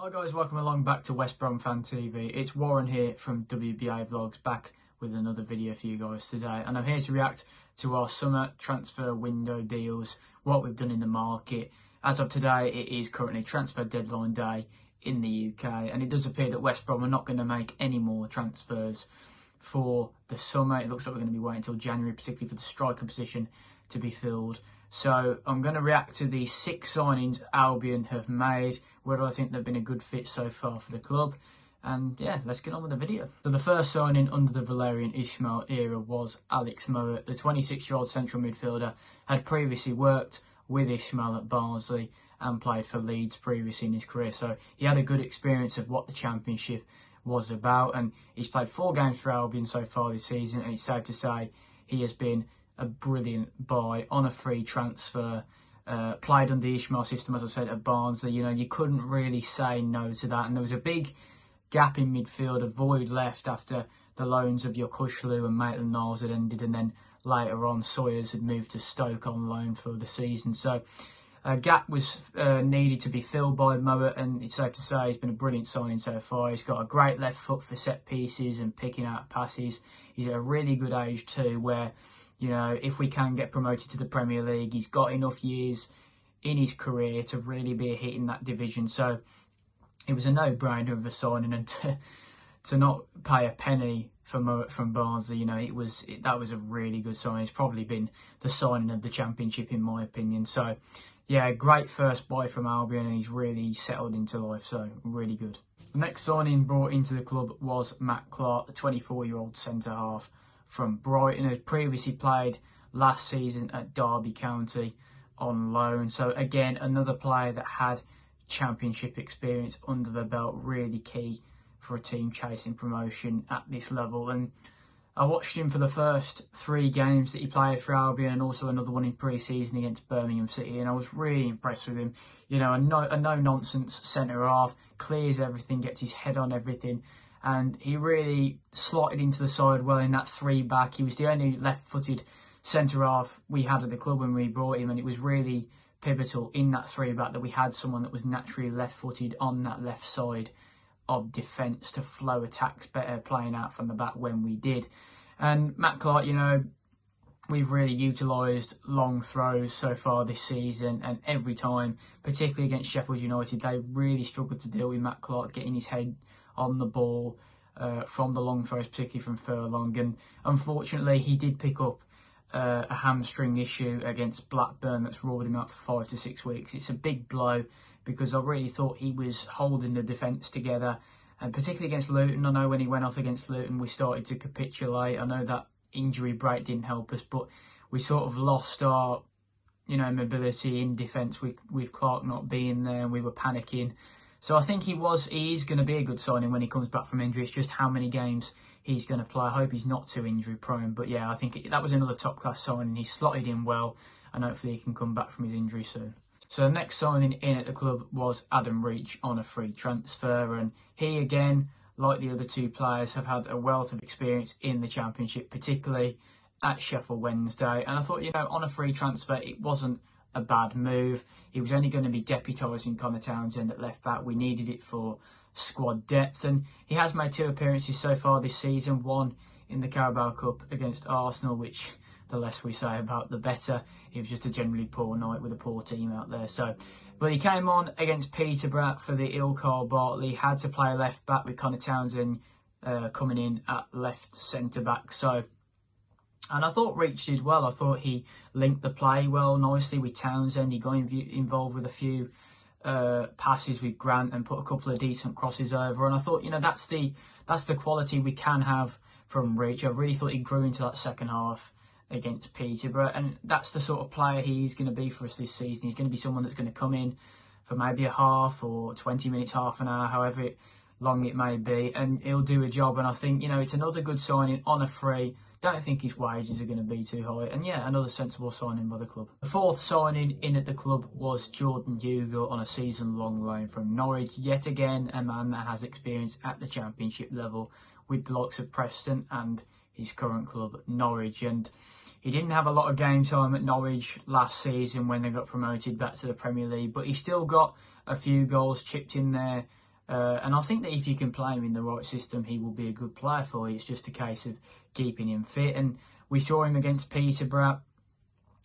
Hi guys, welcome along back to West Brom Fan TV. It's Warren here from WBA Vlogs, back with another video for you guys today, and I'm here to react to our summer transfer window deals, what we've done in the market. As of today, it is currently transfer deadline day in the UK, and it does appear that West Brom are not going to make any more transfers for the summer. It looks like we're going to be waiting until January, particularly for the striker position to be filled. So I'm going to react to the 6 signings Albion have made, whether I think they've been a good fit so far for the club. And yeah, let's get on with the video. So the first signing under the Valerian Ismail era was Alex Mowat. The 26-year-old central midfielder had previously worked with Ismail at Barnsley and played for Leeds previously in his career. So he had a good experience of what the Championship was about, and he's played 4 games for Albion so far this season, and it's safe to say he has been a brilliant buy on a free transfer. Played under the Ismail system, as I said, at Barnsley. You know, you couldn't really say no to that. And there was a big gap in midfield, a void left after the loans of Yokushlu and Maitland-Niles had ended, and then later on Sawyers had moved to Stoke on loan for the season. So a gap was needed to be filled by Mowat, and it's safe to say he's been a brilliant signing so far. He's got a great left foot for set pieces and picking out passes. He's at a really good age too, where, you know, if we can get promoted to the Premier League, he's got enough years in his career to really be a hit in that division. So it was a no-brainer of a signing, and to not pay a penny for Mowat from Barnsley, you know, that was a really good signing. It's probably been the signing of the Championship in my opinion. So yeah, great first buy from Albion, and he's really settled into life, so really good. The next signing brought into the club was Matt Clark, the 24-year-old centre-half from Brighton, had previously played last season at Derby County on loan. So again, another player that had Championship experience under the belt, really key for a team chasing promotion at this level. And I watched him for the first 3 games that he played for Albion, and also another one in pre-season against Birmingham City, and I was really impressed with him. You know, a no-nonsense centre-half, clears everything, gets his head on everything, and he really slotted into the side well in that 3-back. He was the only left-footed centre-half we had at the club when we brought him, and it was really pivotal in that 3-back that we had someone that was naturally left-footed on that left side of defence to flow attacks better, playing out from the back when we did. And Matt Clark, you know, we've really utilised long throws so far this season, and every time, particularly against Sheffield United, they really struggled to deal with Matt Clark getting his head on the ball from the long throws, particularly from furlong. And unfortunately, he did pick up a hamstring issue against Blackburn that's ruled him out for 5 to 6 weeks. It's a big blow, because I really thought he was holding the defence together, and particularly against Luton. I know when he went off against Luton, we started to capitulate. I know that injury break didn't help us, but we sort of lost our, you know, mobility in defence with Clark not being there, and we were panicking. So I think he is going to be a good signing when he comes back from injury. It's just how many games he's going to play. I hope he's not too injury prone. But yeah, I think that was another top class signing. He slotted in well, and hopefully he can come back from his injury soon. So the next signing in at the club was Adam Reach on a free transfer, and he again, like the other 2 players, have had a wealth of experience in the Championship, particularly at Sheffield Wednesday. And I thought, you know, on a free transfer, it wasn't a bad move. He was only going to be deputising Connor Townsend at left back. We needed it for squad depth, and he has made 2 appearances so far this season, one in the Carabao Cup against Arsenal, which the less we say about the better. It was just a generally poor night with a poor team out there. So, but he came on against Peterborough for the ill Carl Bartley, had to play left back with Connor Townsend coming in at left centre back. So, and I thought Reach did well. I thought he linked the play well, nicely with Townsend. He got involved with a few passes with Grant and put a couple of decent crosses over. And I thought, you know, that's the quality we can have from Reach. I really thought he grew into that second half against Peterborough, and that's the sort of player he's going to be for us this season. He's going to be someone that's going to come in for maybe a half or 20 minutes, half an hour, however long it may be, and he'll do a job. And I think, you know, it's another good signing on a free. Don't think his wages are going to be too high, and yeah, another sensible signing by the club. The 4th signing in at the club was Jordan Hugo on a season-long loan from Norwich. Yet again, a man that has experience at the Championship level with the likes of Preston and his current club, Norwich. And he didn't have a lot of game time at Norwich last season when they got promoted back to the Premier League, but he still got a few goals chipped in there And I think that if you can play him in the right system, he will be a good player for you. It's just a case of keeping him fit. And we saw him against Peterborough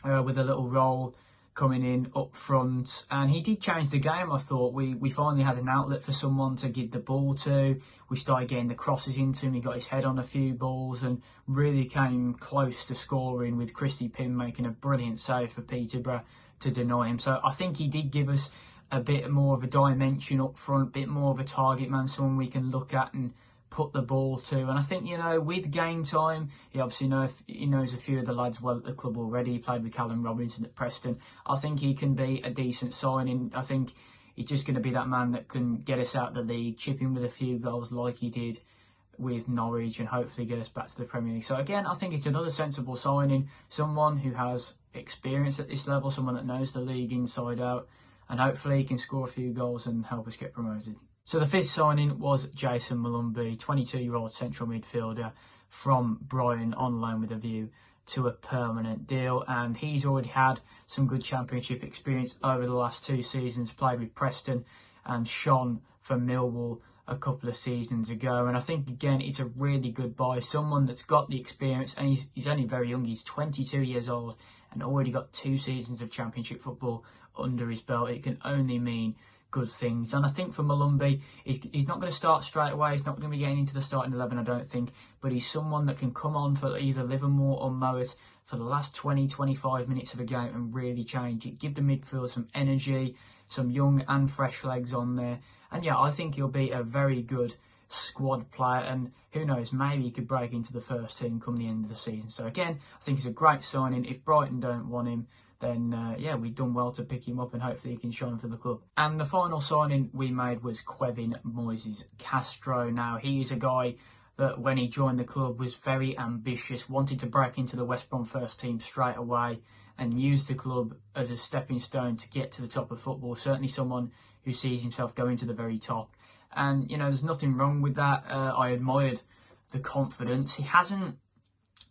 with a little role coming in up front, and he did change the game. I thought we finally had an outlet for someone to give the ball to. We started getting the crosses into him. He got his head on a few balls and really came close to scoring, with Christy Pym making a brilliant save for Peterborough to deny him. So I think he did give us a bit more of a dimension up front, a bit more of a target man, someone we can look at and put the ball to. And I think, you know, with game time, he obviously knows a few of the lads well at the club already. He played with Callum Robinson at Preston. I think he can be a decent signing. I think he's just going to be that man that can get us out of the league, chip in with a few goals like he did with Norwich, and hopefully get us back to the Premier League. So again, I think it's another sensible signing, someone who has experience at this level, someone that knows the league inside out, and hopefully he can score a few goals and help us get promoted. So the fifth signing was Jason Maloney, 22-year-old central midfielder from Brighton, on loan with a view to a permanent deal. And he's already had some good championship experience over the last 2 seasons, played with Preston and shone for Millwall a couple of seasons ago. And I think, again, it's a really good buy, someone that's got the experience, and he's only very young. He's 22 years old and already got 2 seasons of championship football under his belt. It can only mean good things. And I think for Maloney, he's not going to start straight away. He's not going to be getting into the starting 11, I don't think. But he's someone that can come on for either Livermore or Mowat for the last 20-25 minutes of a game and really change it. Give the midfield some energy, some young and fresh legs on there. And yeah, I think he'll be a very good squad player. And who knows, maybe he could break into the first team come the end of the season. So again, I think it's a great signing. If Brighton don't want him, then yeah, we've done well to pick him up, and hopefully he can shine for the club. And the final signing we made was Queben Moraes Castro. Now, he is a guy that when he joined the club was very ambitious, wanted to break into the West Brom first team straight away and use the club as a stepping stone to get to the top of football. Certainly someone who sees himself going to the very top. And, you know, there's nothing wrong with that. I admired the confidence. He hasn't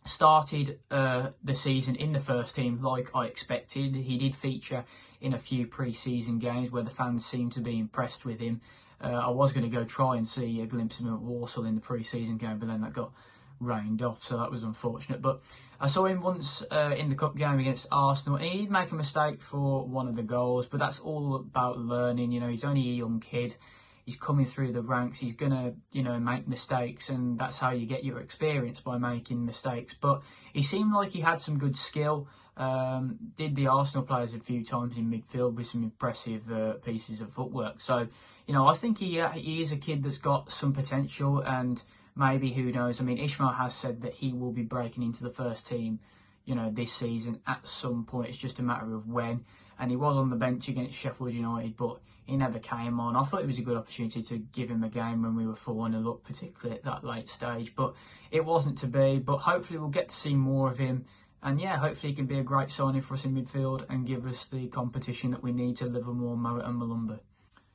started the season in the first team like I expected. He did feature in a few pre-season games where the fans seemed to be impressed with him. I was going to go try and see a glimpse of him at Walsall in the pre-season game, but then that got rained off, so that was unfortunate. But I saw him once in the cup game against Arsenal, and he'd make a mistake for one of the goals, but that's all about learning. You know, he's only a young kid. He's coming through the ranks. He's going to, you know, make mistakes, and that's how you get your experience, by making mistakes. But he seemed like he had some good skill. Did the Arsenal players a few times in midfield with some impressive pieces of footwork. So, you know, I think he is a kid that's got some potential, and maybe, who knows, I mean, Ishmael has said that he will be breaking into the first team, you know, this season at some point. It's just a matter of when. And he was on the bench against Sheffield United, but he never came on. I thought it was a good opportunity to give him a game when we were 4-0 up, particularly at that late stage, but it wasn't to be. But hopefully we'll get to see more of him. And yeah, hopefully he can be a great signing for us in midfield and give us the competition that we need to Livermore, Mowat and Malumba.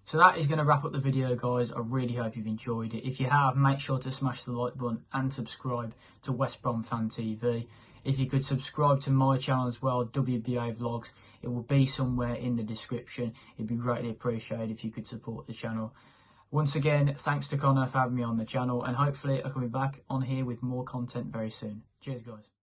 So that is going to wrap up the video, guys. I really hope you've enjoyed it. If you have, make sure to smash the like button and subscribe to West Brom Fan TV. If you could subscribe to my channel as well, WBA Vlogs, it will be somewhere in the description. It'd be greatly appreciated if you could support the channel. Once again, thanks to Connor for having me on the channel, and hopefully I can be back on here with more content very soon. Cheers, guys.